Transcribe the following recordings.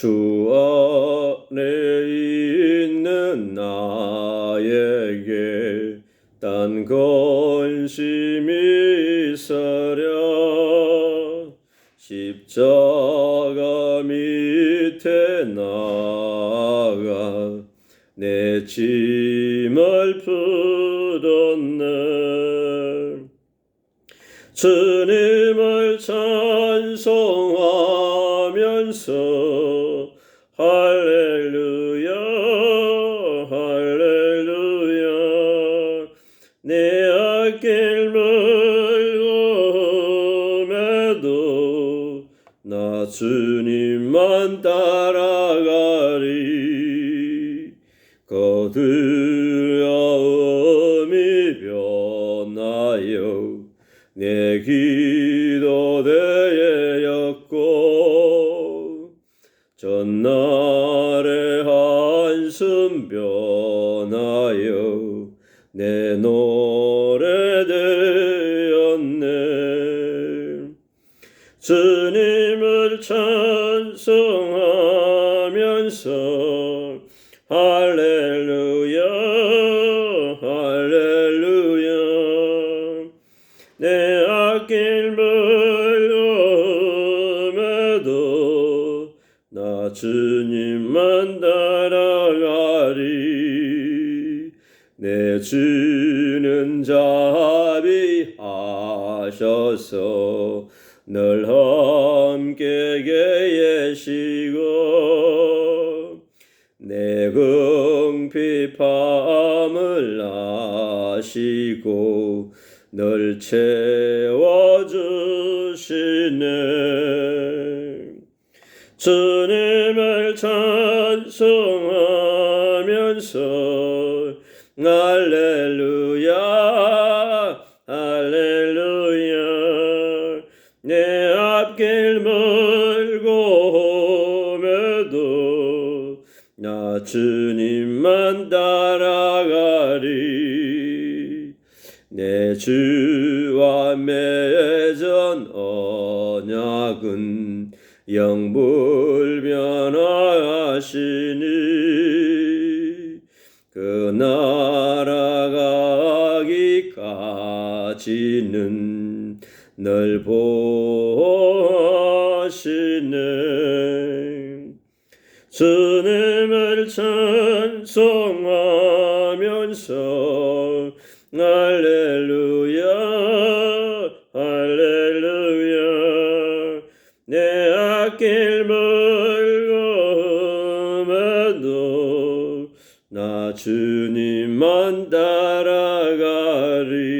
주 안에 있는 나에게 딴 관심이 있으랴. 십자가 밑에 나가 내 짐을 풀었네. 주님을 찬송하면서 할렐루야 할렐루야. 내 앞길 멀음에도 나 주님만 따라가리. 거두려움이 변하여 내 기도대였고 전날의 한숨 변하여 내 노래 되었네. 주님을 찬송하면서 할렐루야 할렐루야. 내 앞길 멀음에도 나 주님만 따라가리. 내 주는 자비하셔서 늘 함께 계시고 내 궁핍함을 아시고 늘 채워주시네. 주님을 찬송하면서 할렐루야 할렐루야. 내 앞길 멀고매도 나 주님만 따라가리. 내 주와 맺은 언약은 영불변하시니 그 나라가기까지는 늘 보호하시네. 주님을 찬송하면서 할렐루야 할렐루야. 내 앞길 멀음에도 나 주님만 따라가리.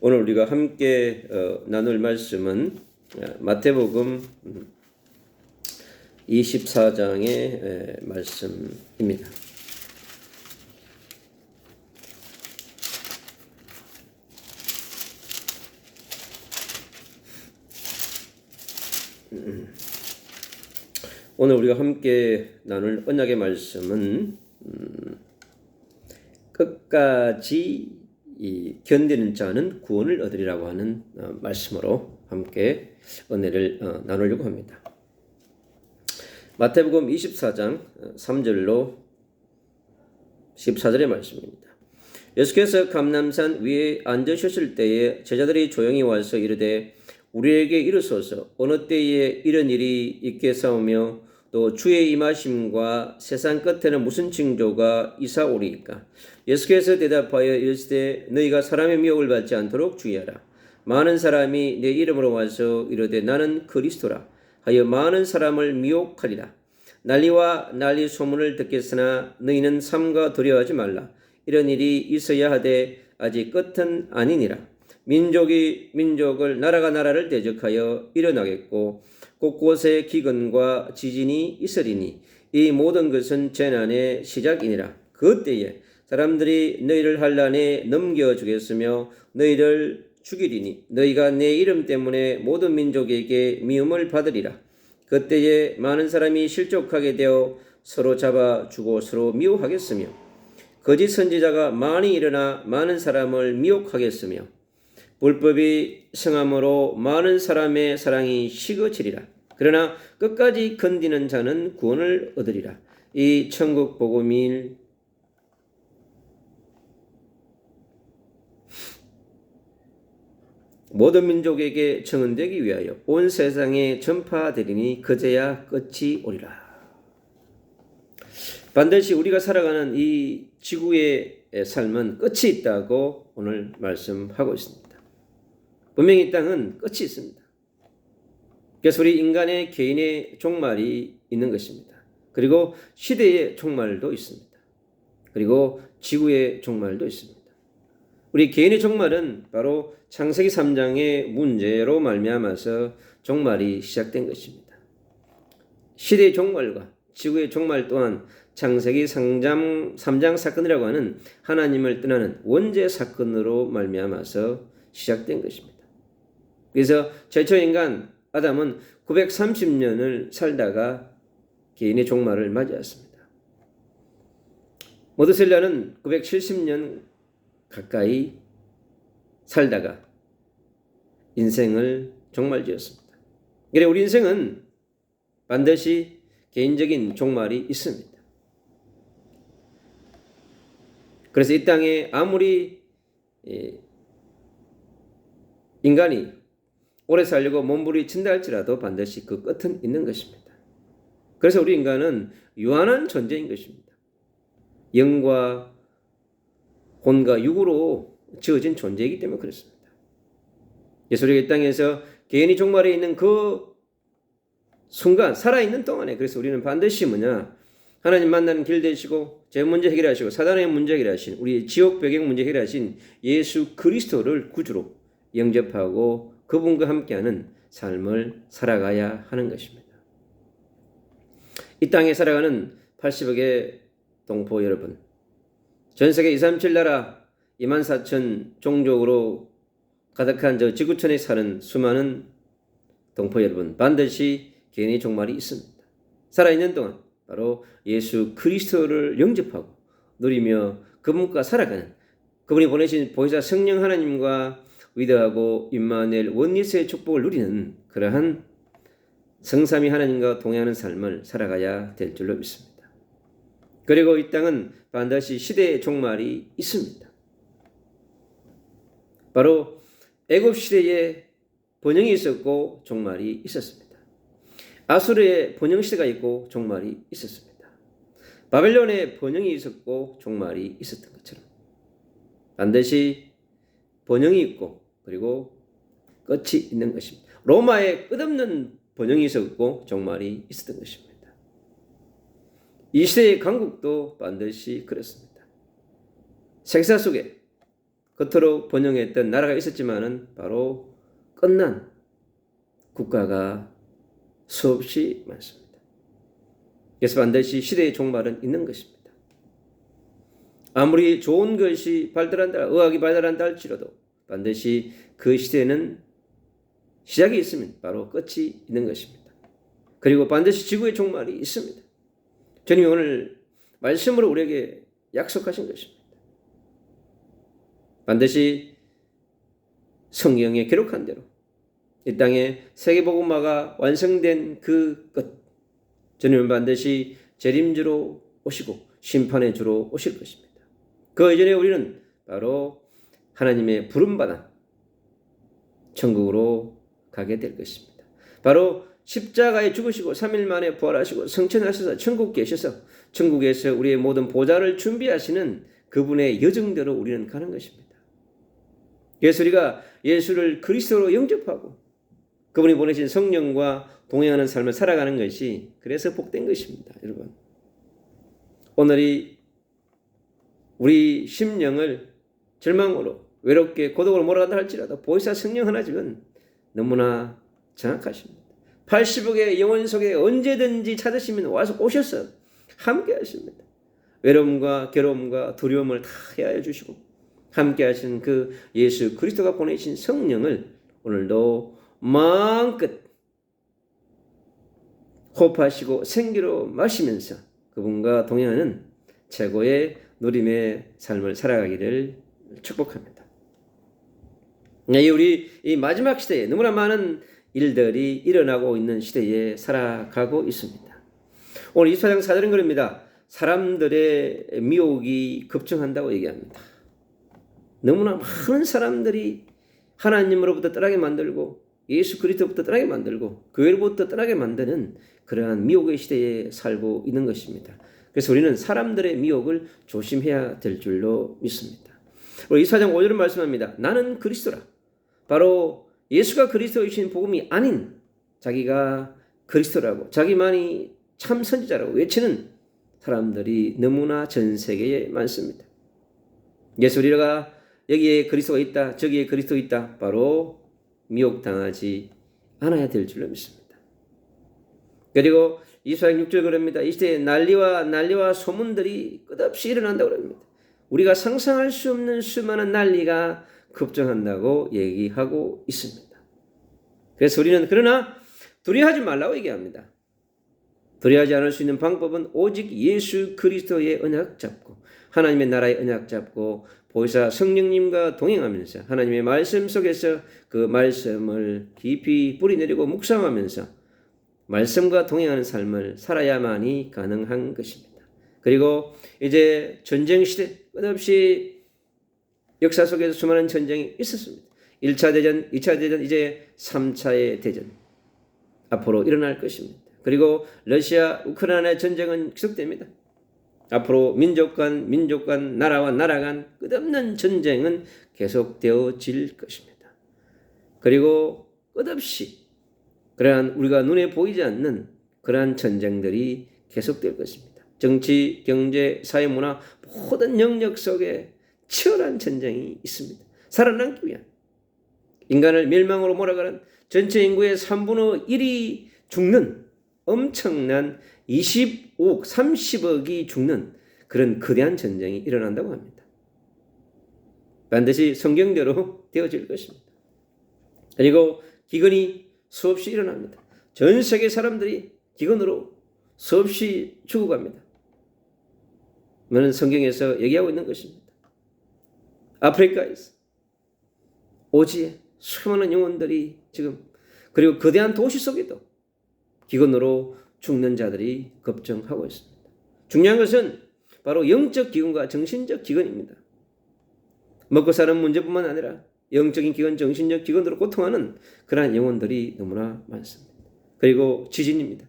오늘 우리가 함께 나눌 말씀은 마태복음 24장의 말씀입니다. 오늘 우리가 함께 나눌 언약의 말씀은 끝까지 견디는 자는 구원을 얻으리라고 하는 말씀으로 함께 은혜를 나누려고 합니다. 마태복음 24장 3절로 14절의 말씀입니다. 예수께서 감람산 위에 앉으셨을 때에 제자들이 조용히 와서 이르되 우리에게 이르소서 어느 때에 이런 일이 있겠사오며 또 주의 임하심과 세상 끝에는 무슨 징조가 있사오리이까. 예수께서 대답하여 이르시되 너희가 사람의 미혹을 받지 않도록 주의하라. 많은 사람이 내 이름으로 와서 이르되 나는 그리스도라 하여 많은 사람을 미혹하리라. 난리와 난리 소문을 듣겠으나 너희는 삼가 두려워하지 말라. 이런 일이 있어야 하되 아직 끝은 아니니라. 민족이 민족을 나라가 나라를 대적하여 일어나겠고 곳곳에 기근과 지진이 있으리니 이 모든 것은 재난의 시작이니라. 그때에 사람들이 너희를 환난에 넘겨주겠으며 너희를 죽이리니 너희가 내 이름 때문에 모든 민족에게 미움을 받으리라. 그때에 많은 사람이 실족하게 되어 서로 잡아주고 서로 미워하겠으며 거짓 선지자가 많이 일어나 많은 사람을 미혹하겠으며 불법이 성함으로 많은 사람의 사랑이 식어지리라. 그러나 끝까지 견디는 자는 구원을 얻으리라. 이 천국 복음이 모든 민족에게 청언되기 위하여 온 세상에 전파되리니 그제야 끝이 오리라. 반드시 우리가 살아가는 이 지구의 삶은 끝이 있다고 오늘 말씀하고 있습니다. 분명히 이 땅은 끝이 있습니다. 그래서 우리 인간의 개인의 종말이 있는 것입니다. 그리고 시대의 종말도 있습니다. 그리고 지구의 종말도 있습니다. 우리 개인의 종말은 바로 창세기 3장의 문제로 말미암아서 종말이 시작된 것입니다. 시대의 종말과 지구의 종말 또한 창세기 3장 사건이라고 하는 하나님을 떠나는 원죄 사건으로 말미암아서 시작된 것입니다. 그래서 최초 인간 아담은 930년을 살다가 개인의 종말을 맞이했습니다. 모두셀라는 970년 가까이 살다가 인생을 종말지었습니다. 그래 우리 인생은 반드시 개인적인 종말이 있습니다. 그래서 이 땅에 아무리 인간이 오래 살려고 몸부림친다 할지라도 반드시 그 끝은 있는 것입니다. 그래서 우리 인간은 유한한 존재인 것입니다. 영과 혼과 육으로 지어진 존재이기 때문에 그렇습니다. 그래서 우리가 이 땅에서 개인이 종말에 있는 그 순간 살아있는 동안에 그래서 우리는 반드시 하나님 만나는 길 되시고 제 문제 해결하시고 사단의 문제 해결하신 우리 지옥 배경 문제 해결하신 예수 그리스도를 구주로 영접하고 그분과 함께하는 삶을 살아가야 하는 것입니다. 이 땅에 살아가는 80억의 동포 여러분, 전 세계 237 나라 24,000 종족으로 가득한 저 지구촌에 사는 수많은 동포 여러분, 반드시 개인의 종말이 있습니다. 살아있는 동안 바로 예수 그리스도를 영접하고 누리며 그분과 살아가는 그분이 보내신 보혜사 성령 하나님과 위대하고 임마누엘 원리스의 축복을 누리는 그러한 성삼위 하나님과 동행하는 삶을 살아가야 될 줄로 믿습니다. 그리고 이 땅은 반드시 시대의 종말이 있습니다. 바로 애굽 시대에 번영이 있었고 종말이 있었습니다. 아수르의 번영 시대가 있고 종말이 있었습니다. 바벨론의 번영이 있었고 종말이 있었던 것처럼 반드시 번영이 있고 그리고 끝이 있는 것입니다. 로마의 끝없는 번영이 있었고 종말이 있었던 것입니다. 이 시대의 강국도 반드시 그렇습니다. 색사 속에 겉으로 번영했던 나라가 있었지만은 바로 끝난 국가가 수없이 많습니다. 그래서 반드시 시대의 종말은 있는 것입니다. 아무리 좋은 것이 발달한다, 의학이 발달한다 할지라도 반드시 그 시대에는 시작이 있으면 바로 끝이 있는 것입니다. 그리고 반드시 지구의 종말이 있습니다. 주님이 오늘 말씀으로 우리에게 약속하신 것입니다. 반드시 성경에 기록한 대로 이 땅에 세계복음화가 완성된 그 끝, 주님은 반드시 재림주로 오시고 심판의 주로 오실 것입니다. 그 이전에 우리는 바로 하나님의 부름받아 천국으로 가게 될 것입니다. 바로 십자가에 죽으시고 3일 만에 부활하시고 성천하셔서 천국 계셔서 천국에서 우리의 모든 보좌를 준비하시는 그분의 여정대로 우리는 가는 것입니다. 그래서 우리가 예수를 그리스도로 영접하고 그분이 보내신 성령과 동행하는 삶을 살아가는 것이 그래서 복된 것입니다. 여러분, 오늘이 우리 심령을 절망으로 외롭게 고독으로 몰아간다 할지라도 보혜사 성령 하나님은 너무나 정확하십니다. 80억의 영혼 속에 언제든지 찾으시면 와서 오셔서 함께 하십니다. 외로움과 괴로움과 두려움을 다 헤아려 주시고 함께 하신 그 예수 그리스도가 보내신 성령을 오늘도 마음껏 호흡하시고 생기로 마시면서 그분과 동행하는 최고의 누림의 삶을 살아가기를 축복합니다. 우리 이 마지막 시대에 너무나 많은 일들이 일어나고 있는 시대에 살아가고 있습니다. 오늘 24장 4절은 그럽니다. 사람들의 미혹이 급증한다고 얘기합니다. 너무나 많은 사람들이 하나님으로부터 떠나게 만들고 예수 그리스도부터 떠나게 만들고 교회로부터 떠나게 만드는 그러한 미혹의 시대에 살고 있는 것입니다. 그래서 우리는 사람들의 미혹을 조심해야 될 줄로 믿습니다. 우리 24장 5절은 말씀합니다. 나는 그리스도라. 바로 예수가 그리스도이신 복음이 아닌 자기가 그리스도라고 자기만이 참 선지자라고 외치는 사람들이 너무나 전 세계에 많습니다. 예수 우리가 여기에 그리스도가 있다 저기에 그리스도 있다 바로 미혹당하지 않아야 될 줄로 믿습니다. 그리고 24장 6절 그럽니다. 이 시대에 난리와 소문들이 끝없이 일어난다고 그럽니다. 우리가 상상할 수 없는 수많은 난리가 급증한다고 얘기하고 있습니다. 그래서 우리는 그러나 두려워하지 말라고 얘기합니다. 두려워하지 않을 수 있는 방법은 오직 예수 그리스도의 언약 잡고 하나님의 나라의 언약 잡고 보혜사 성령님과 동행하면서 하나님의 말씀 속에서 그 말씀을 깊이 뿌리내리고 묵상하면서 말씀과 동행하는 삶을 살아야만이 가능한 것입니다. 그리고 이제 전쟁 시대 끝없이 역사 속에서 수많은 전쟁이 있었습니다. 1차 대전, 2차 대전, 이제 3차의 대전 앞으로 일어날 것입니다. 그리고 러시아, 우크라이나 전쟁은 계속됩니다. 앞으로 민족 간, 나라와 나라 간 끝없는 전쟁은 계속되어질 것입니다. 그리고 끝없이 그러한 우리가 눈에 보이지 않는 그러한 전쟁들이 계속될 것입니다. 정치, 경제, 사회, 문화 모든 영역 속에 치열한 전쟁이 있습니다. 살아남기 위한 인간을 멸망으로 몰아가는 전체 인구의 3분의 1이 죽는 엄청난 25억, 30억이 죽는 그런 거대한 전쟁이 일어난다고 합니다. 반드시 성경대로 되어질 것입니다. 그리고 기근이 수없이 일어납니다. 전 세계 사람들이 기근으로 수없이 죽어갑니다. 그는 성경에서 얘기하고 있는 것입니다. 아프리카에서 오지에 수많은 영혼들이 지금 그리고 거대한 도시 속에도 기근으로 죽는 자들이 급증하고 있습니다. 중요한 것은 바로 영적 기근과 정신적 기근입니다. 먹고 사는 문제뿐만 아니라 영적인 기근, 정신적 기근으로 고통하는 그러한 영혼들이 너무나 많습니다. 그리고 지진입니다.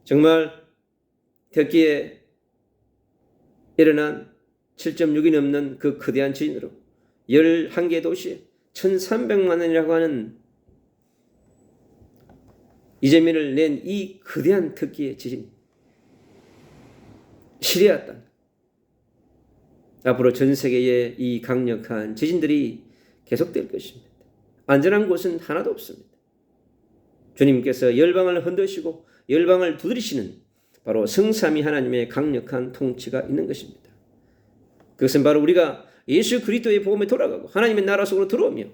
정말 터키에 일어난 7.6이 넘는 그 거대한 지진으로 11개 도시에 1,300만 원이라고 하는 이재민을 낸 이 거대한 터키의 지진, 시리아 땅, 앞으로 전 세계에 이 강력한 지진들이 계속될 것입니다. 안전한 곳은 하나도 없습니다. 주님께서 열방을 흔드시고 열방을 두드리시는 바로 성삼위 하나님의 강력한 통치가 있는 것입니다. 그것은 바로 우리가 예수 그리스도의 복음에 돌아가고 하나님의 나라 속으로 들어오며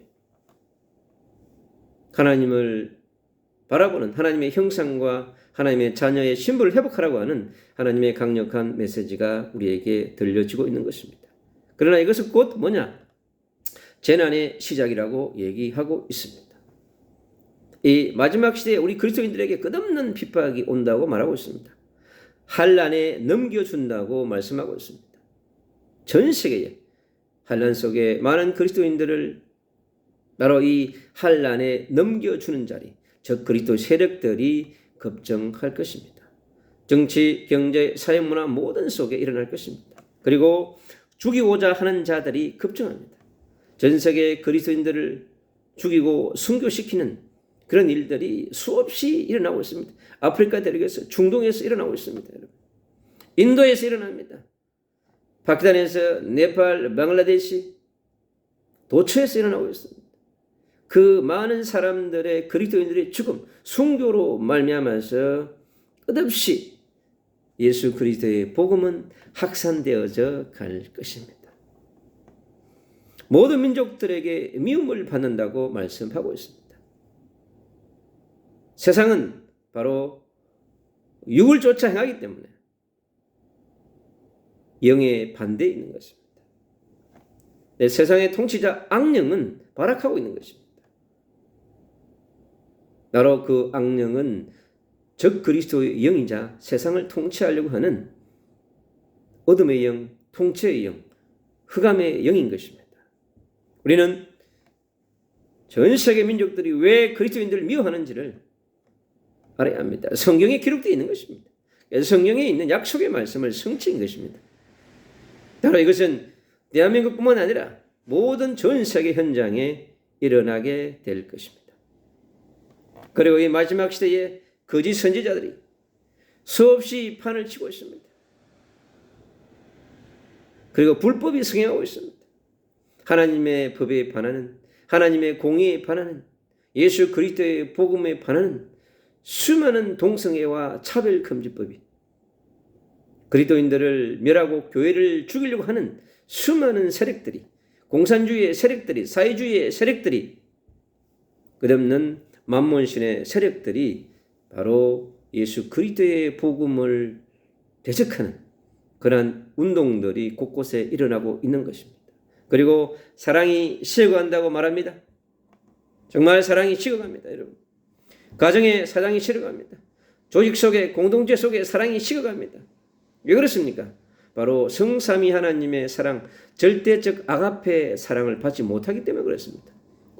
하나님을 바라보는 하나님의 형상과 하나님의 자녀의 신분을 회복하라고 하는 하나님의 강력한 메시지가 우리에게 들려지고 있는 것입니다. 그러나 이것은 곧 뭐냐? 재난의 시작이라고 얘기하고 있습니다. 이 마지막 시대에 우리 그리스도인들에게 끝없는 핍박이 온다고 말하고 있습니다. 환난에 넘겨준다고 말씀하고 있습니다. 전 세계에 환난 속에 많은 그리스도인들을 바로 이 환난에 넘겨주는 자리, 즉 그리스도 세력들이 급증할 것입니다. 정치, 경제, 사회, 문화 모든 속에 일어날 것입니다. 그리고 죽이고자 하는 자들이 급증합니다. 전 세계 그리스도인들을 죽이고 순교시키는 그런 일들이 수없이 일어나고 있습니다. 아프리카 대륙에서, 중동에서 일어나고 있습니다. 여러분. 인도에서 일어납니다. 파키스탄에서, 네팔, 방글라데시, 도처에서 일어나고 있습니다. 그 많은 사람들의 그리스도인들의 죽음, 순교로 말미암아서 끝없이 예수 그리스도의 복음은 확산되어져 갈 것입니다. 모든 민족들에게 미움을 받는다고 말씀하고 있습니다. 세상은 바로 육을 쫓아 행하기 때문에 영의 반대에 있는 것입니다. 세상의 통치자 악령은 발악하고 있는 것입니다. 나로 그 악령은 적 그리스도의 영이자 세상을 통치하려고 하는 어둠의 영, 통치의 영, 흑암의 영인 것입니다. 우리는 전 세계 민족들이 왜 그리스도인들을 미워하는지를 알아야 합니다. 성경에 기록되어 있는 것입니다. 성경에 있는 약속의 말씀을 성취한 것입니다. 따라 이것은 대한민국뿐만 아니라 모든 전 세계 현장에 일어나게 될 것입니다. 그리고 이 마지막 시대에 거짓 선지자들이 수없이 판을 치고 있습니다. 그리고 불법이 성행하고 있습니다. 하나님의 법에 반하는, 하나님의 공의에 반하는, 예수 그리스도의 복음에 반하는 수많은 동성애와 차별금지법이, 그리스도인들을 멸하고 교회를 죽이려고 하는 수많은 세력들이, 공산주의의 세력들이, 사회주의의 세력들이, 끝없는 만몬신의 세력들이 바로 예수 그리스도의 복음을 대적하는 그러한 운동들이 곳곳에 일어나고 있는 것입니다. 그리고 사랑이 식어간다고 말합니다. 정말 사랑이 식어갑니다, 여러분. 가정에 사랑이 식어갑니다. 조직 속에, 공동체 속에 사랑이 식어갑니다. 왜 그렇습니까? 바로 성삼위 하나님의 사랑, 절대적 아가페 사랑을 받지 못하기 때문에 그렇습니다.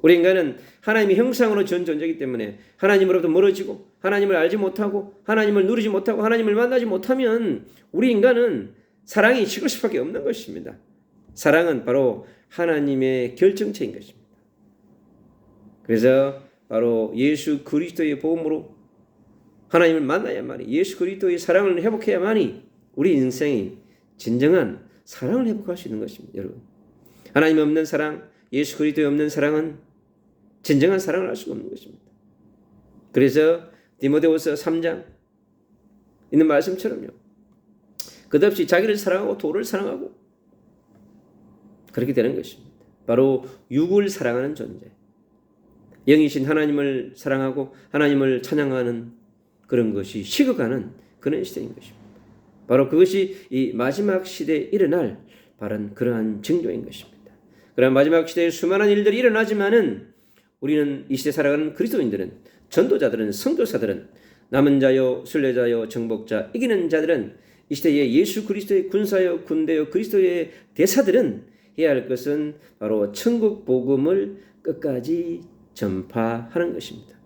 우리 인간은 하나님의 형상으로 지은 존재이기 때문에 하나님으로부터 멀어지고 하나님을 알지 못하고 하나님을 누리지 못하고 하나님을 만나지 못하면 우리 인간은 사랑이 식을 수밖에 없는 것입니다. 사랑은 바로 하나님의 결정체인 것입니다. 그래서 바로 예수 그리스도의 복음으로 하나님을 만나야만이, 예수 그리스도의 사랑을 회복해야만이 우리 인생이 진정한 사랑을 회복할 수 있는 것입니다. 여러분, 하나님 없는 사랑, 예수 그리스도에 없는 사랑은 진정한 사랑을 할 수가 없는 것입니다. 그래서 디모데후서 3장 있는 말씀처럼요, 끝없이 자기를 사랑하고 도를 사랑하고 그렇게 되는 것입니다. 바로 육을 사랑하는 존재, 영이신 하나님을 사랑하고 하나님을 찬양하는 그런 것이 식어가는 그런 시대인 것입니다. 바로 그것이 이 마지막 시대에 일어날 바른 그러한 징조인 것입니다. 그러한 마지막 시대에 수많은 일들이 일어나지만은 우리는 이 시대 살아가는 그리스도인들은, 전도자들은, 선교사들은, 남은 자요, 순례자요, 정복자, 이기는 자들은, 이 시대에 예수 그리스도의 군사요, 군대요, 그리스도의 대사들은 해야 할 것은 바로 천국 복음을 끝까지 전파하는 것입니다.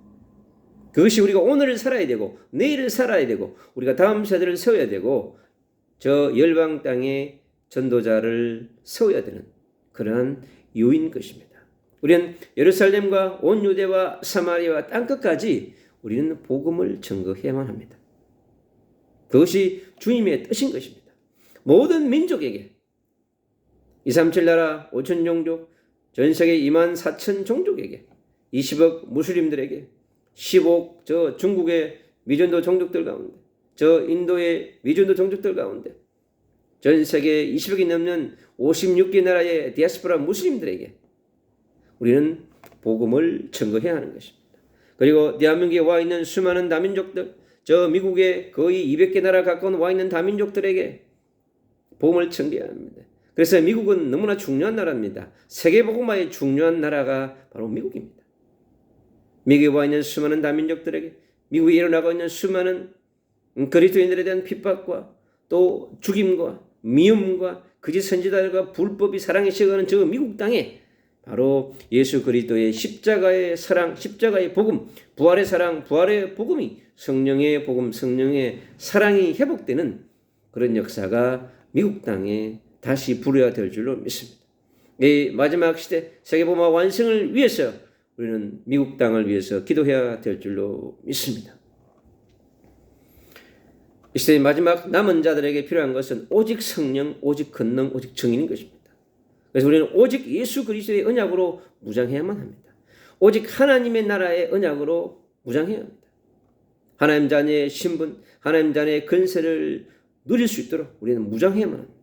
그것이 우리가 오늘을 살아야 되고 내일을 살아야 되고 우리가 다음 세대를 세워야 되고 저 열방 땅에 전도자를 세워야 되는 그러한 이유인 것입니다. 우리는 예루살렘과 온 유대와 사마리아와 땅끝까지 우리는 복음을 증거해야만 합니다. 그것이 주님의 뜻인 것입니다. 모든 민족에게 237 나라 5천 종족, 전 세계 24,000 종족에게, 20억 무슬림들에게, 10억 저 중국의 미전도 종족들 가운데, 저 인도의 미전도 종족들 가운데, 전 세계 20억이 넘는 56개 나라의 디아스포라 무슬림들에게 우리는 복음을 증거해야 하는 것입니다. 그리고 대한민국에 와 있는 수많은 다민족들, 저 미국에 거의 200개 나라 가까운 와 있는 다민족들에게 복음을 증거해야 합니다. 그래서 미국은 너무나 중요한 나라입니다. 세계복음화의 중요한 나라가 바로 미국입니다. 미국에 와 있는 수많은 다민족들에게, 미국에 일어나고 있는 수많은 그리스도인들에 대한 핍박과 또 죽임과 미움과 거짓 선지자들과 불법이 사랑에 식어가는 저 미국 땅에 바로 예수 그리스도의 십자가의 사랑, 십자가의 복음, 부활의 사랑, 부활의 복음이, 성령의 복음, 성령의 사랑이 회복되는 그런 역사가 미국 땅에 다시 불어야 될 줄로 믿습니다. 이 마지막 시대 세계복음화 완성을 위해서 우리는 미국 땅을 위해서 기도해야 될 줄로 믿습니다. 이 시대의 마지막 남은 자들에게 필요한 것은 오직 성령, 오직 권능, 오직 정인인 것입니다. 그래서 우리는 오직 예수 그리스도의 언약으로 무장해야만 합니다. 오직 하나님의 나라의 언약으로 무장해야 합니다. 하나님 자녀의 신분, 하나님 자녀의 권세를 누릴 수 있도록 우리는 무장해야만 합니다.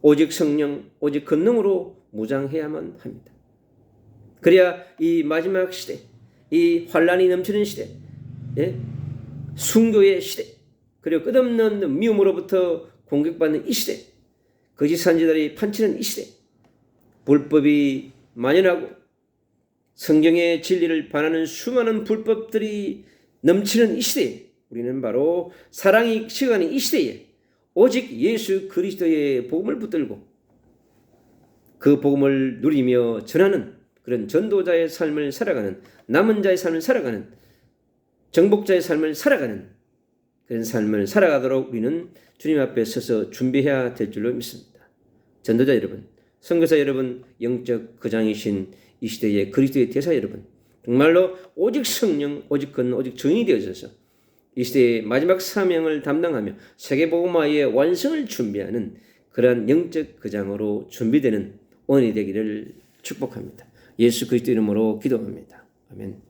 오직 성령, 오직 권능으로 무장해야만 합니다. 그래야 이 마지막 시대, 이 환란이 넘치는 시대, 순교의 시대, 그리고 끝없는 미움으로부터 공격받는 이 시대, 거짓 선지자들이 판치는 이 시대, 불법이 만연하고 성경의 진리를 반하는 수많은 불법들이 넘치는 이 시대에 우리는 바로 사랑이 시간이 이 시대에 오직 예수 그리스도의 복음을 붙들고 그 복음을 누리며 전하는 그런 전도자의 삶을 살아가는, 남은 자의 삶을 살아가는, 정복자의 삶을 살아가는 그런 삶을 살아가도록 우리는 주님 앞에 서서 준비해야 될 줄로 믿습니다. 전도자 여러분, 선교사 여러분, 영적 거장이신 이 시대의 그리스도의 대사 여러분, 정말로 오직 성령, 오직 건, 오직 증인이 되어져서 이 시대의 마지막 사명을 담당하며 세계복음화의 완성을 준비하는 그러한 영적 거장으로 준비되는 오늘이 되기를 축복합니다. 예수 그리스도 이름으로 기도합니다. 아멘.